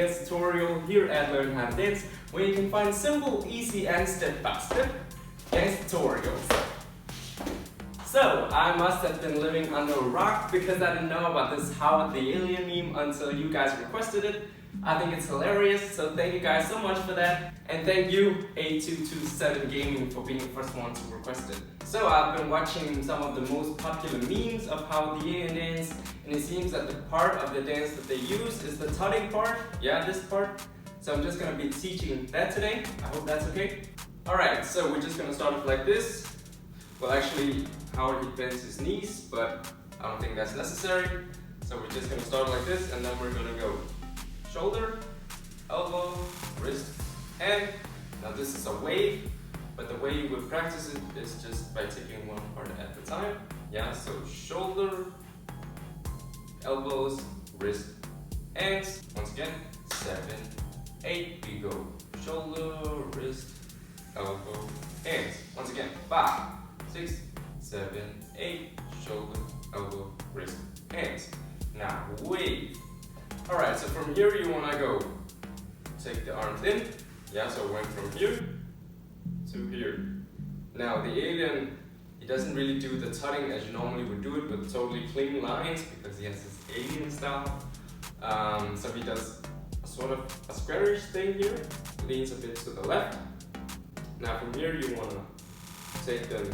dance tutorial here at Learn How to Dance, where you can find simple, easy, and step-by-step dance tutorials. So, I must have been living under a rock because I didn't know about this Howard the Alien meme until you guys requested it. I think it's hilarious, so thank you guys so much for that. And thank you, A227 Gaming, for being the first one to request it. So I've been watching some of the most popular memes of Howard the Alien dance, and it seems that the part of the dance that they use is the tutting part. Yeah, this part. So I'm just gonna be teaching that today. I hope that's okay. Alright, so we're just gonna start off like this. Well, actually, Howard he bends his knees, but I don't think that's necessary. So we're just gonna start like this, and then we're gonna go shoulder, elbow, wrist, hand. Now this is a wave, but the way you would practice it is just by taking one part at a time. Yeah, so shoulder, elbows, wrist, hands. Once again, 7, 8, we go shoulder, wrist, elbow, hands. Once again, 5, 6, 7, 8, shoulder, elbow, wrist, hands. Now wave. Alright, so from here you want to go take the arms in. Yeah, so went from here to here. Now the alien, he doesn't really do the tutting as you normally would do it with totally clean lines because he has this alien style. So he does a sort of a squarish thing here, leans a bit to the left. Now from here you want to take them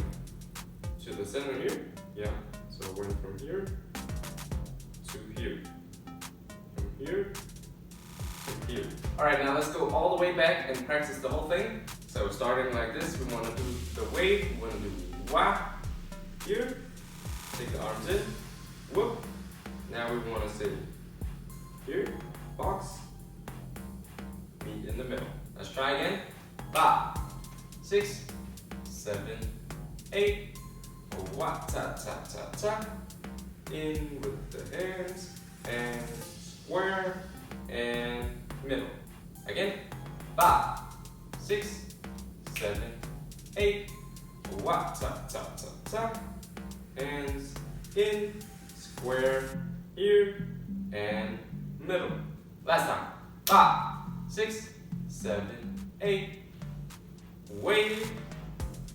to the center here. Yeah, so went from here to here. Here to here. Alright, now let's go all the way back and practice the whole thing. So starting like this, we want to do the wave, we want to do wah, here, take the arms in, whoop. Now we want to say here, box, meet in the middle. Let's try again. 5, 6, 7, 8, wah, ta, ta, ta, ta. In with the hands, and square, and middle. Again, 5, 6, 7, 8, wah, ta, ta, ta, ta. Hands in, square, here, and middle. Last time. 5, 6, 7, 8, wave,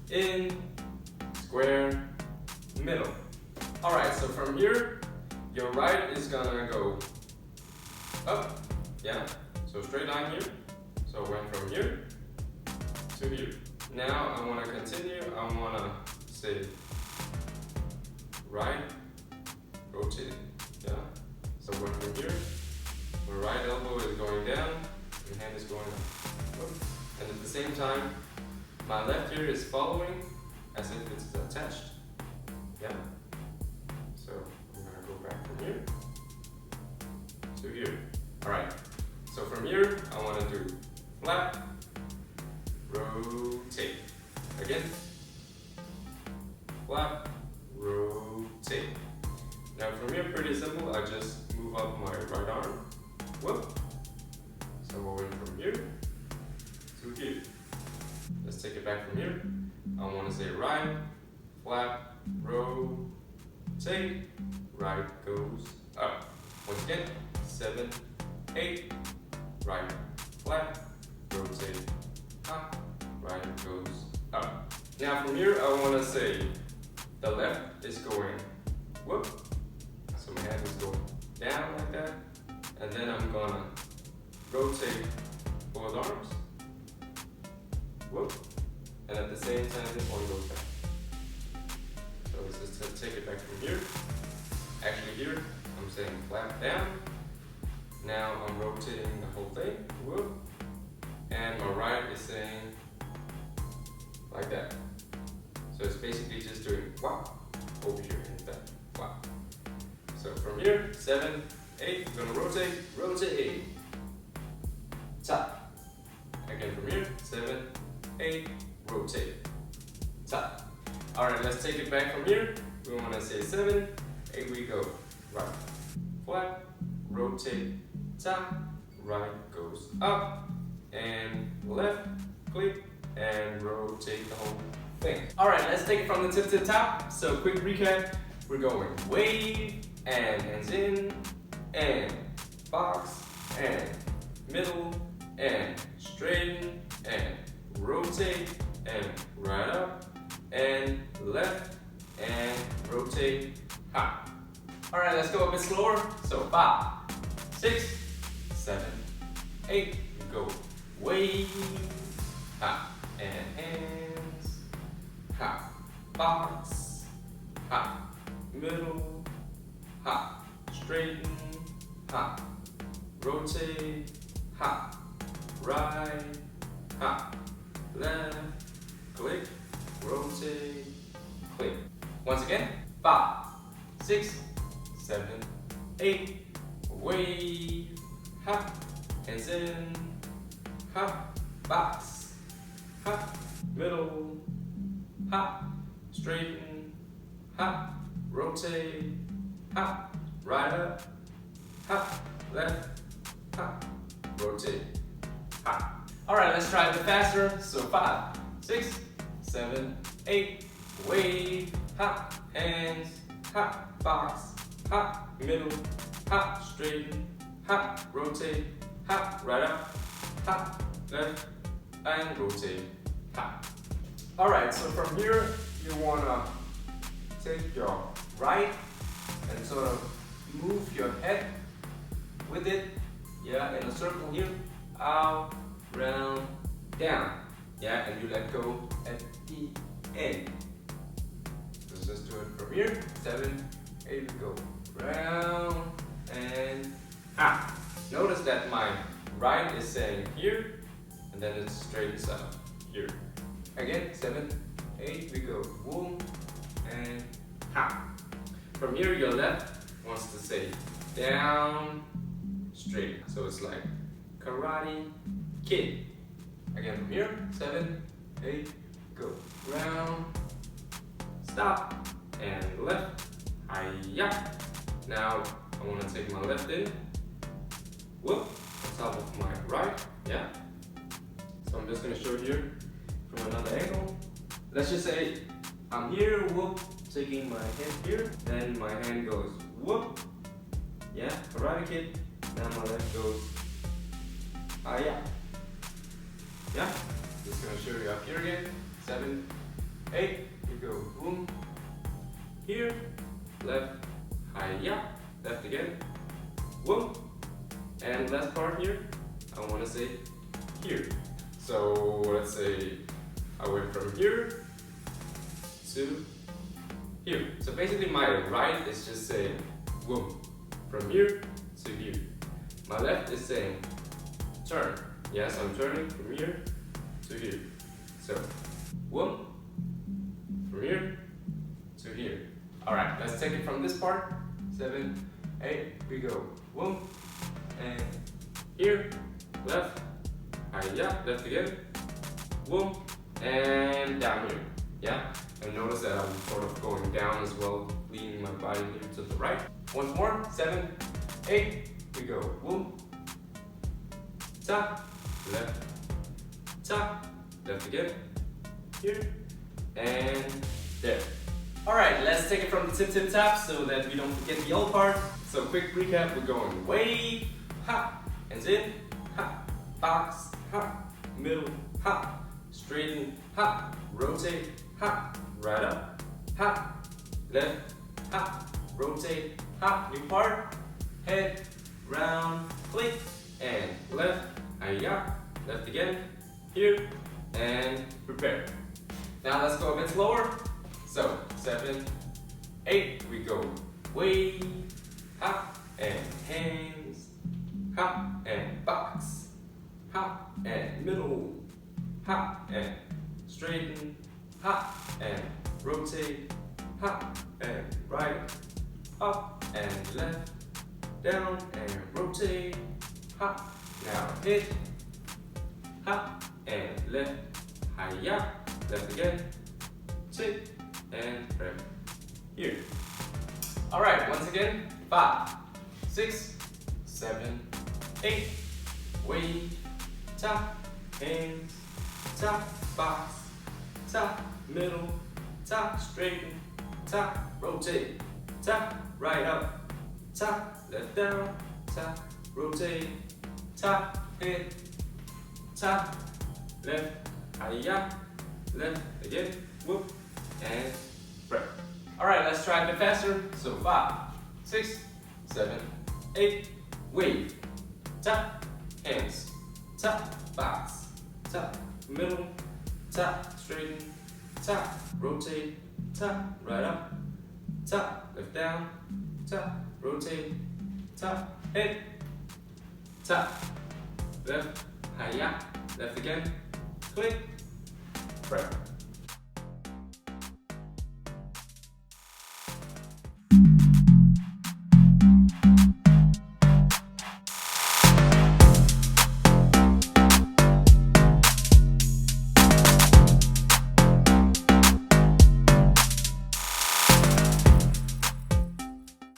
in, square, middle. Alright, so from here, your right is gonna go up, yeah, so straight line here. So went from here to here. Now I want to continue. I want to say right, rotate, yeah. So went from here. My right elbow is going down, my hand is going up. And at the same time, my left ear is following as if it's attached, yeah. So I'm gonna go back from here to here. Alright, so from here, I want to do flap, rotate. Again, flap, rotate. Now from here, pretty simple. I just move up my right arm, whoop. So we'll went from here to here. Let's take it back from here. I want to say right, flap, rotate, right goes up. Once again, 7, 8, right, flat, rotate, up, right goes up. Now from here, I want to say the left is going whoop, so my hand is going down like that, and then I'm gonna rotate both arms, whoop, and at the same time, this one goes back. So let's just take it back from here. Actually here, I'm saying flap down. Now I'm rotating the whole thing, whoop, and my right is saying like that. So it's basically just doing wah, over here and that, wah. So from here, 7, 8, we're gonna rotate, rotate, tap. Again from here, 7, 8, rotate, tap. Alright, let's take it back from here. We wanna say 7, 8, we go right, flat, rotate, tap, right goes up, and left, click, and rotate the whole thing. Alright, let's take it from the tip to the top. So quick recap, we're going wave, and hands in, and box, and middle, and straighten, and rotate, and right up, and left, and rotate, hop. All right, let's go a bit slower. So 5, 6, 7, 8, go. Wave, hop, and hands, hop, box, hop, middle, hop, straighten, hop, rotate, hop, right, hop, left, click, rotate, click. Once again, 5, 6, 7, 8, wave, hop, hands in, hop, box, hop, middle, hop, straighten, hop, rotate, hop, right up, hop, left, hop, rotate, hop. All right, let's try it a bit faster. So 5, 6, 7, 8, wave, hop, hands, hop, box, hop, middle, hop, straighten, hop, rotate, hop, right up, hop, left, and rotate, hop. All right, so from here, you wanna take your right and sort of move your head with it, yeah, in a circle here, out, round, down, yeah, and you let go at the end. Let's just do it from here, 7, 8, we go round and up. Notice that my right is saying here, and then it straightens out here. Again, 7, 8, we go boom and hop. From here, your left wants to say down, straight. So it's like Karate Kid. Again, from here, 7, 8, go round, stop, and left, hi-ya. Now, I want to take my left in, whoop, on top of my right, yeah. So I'm just going to show it here from another angle. Let's just say I'm here, whoop, taking my hand here, then my hand goes whoop, yeah, Karate Kid, now my left goes, hi-ya. Yeah, just going to show you up here again, 7, 8, you go boom, here, left, hi-ya, left again, whoop, and last part here, I want to say here. So let's say I went from here to here. So basically my right is just saying whoop, from here to here. My left is saying turn. Yes, I'm turning from here to here. So whoop, from here to here. All right, let's take it from this part. 7, 8, we go whoop, and here, left, hi-ya, left again, whoop, and down here, yeah? And notice that I'm sort of going down as well, leaning my body here to the right. Once more, 7, 8, we go whoop, tap, left again, here, and there. All right, let's take it from the tip, tip, tap so that we don't forget the old part. So quick recap, we're going wave, hop, hands in, hop, box, hop, middle, hop, straighten, hop, rotate, hop, right up, hop, left, hop, rotate, hop, new part, head, round, click, and left, hi-ya, left again, here, and prepare. Now let's go a bit slower. So 7, 8, we go wave, hop, and hands, hop, and box, hop, and middle, hop, and straighten, hop, and rotate, hop, and right, up, and left, down, and rotate, hop, now hit, hop, and left, hi-ya, left again, tick, and prep here. All right, once again, 5, 6, 7, 8, wave, tap, hands, tap, box, tap, middle, tap, straighten, tap, rotate, tap, right up, tap, left down, tap, rotate, tap, hit, tap, left, hi-ya, left, again, whoop, and break. Alright, let's try a bit faster. So 5, 6, 7, 8, wave, tap, hands, tap, box, tap, middle, tap, straighten, tap, rotate, tap, right up, tap, left down, tap, rotate, tap, hit, tap, left, hi-ya, left again, click, break.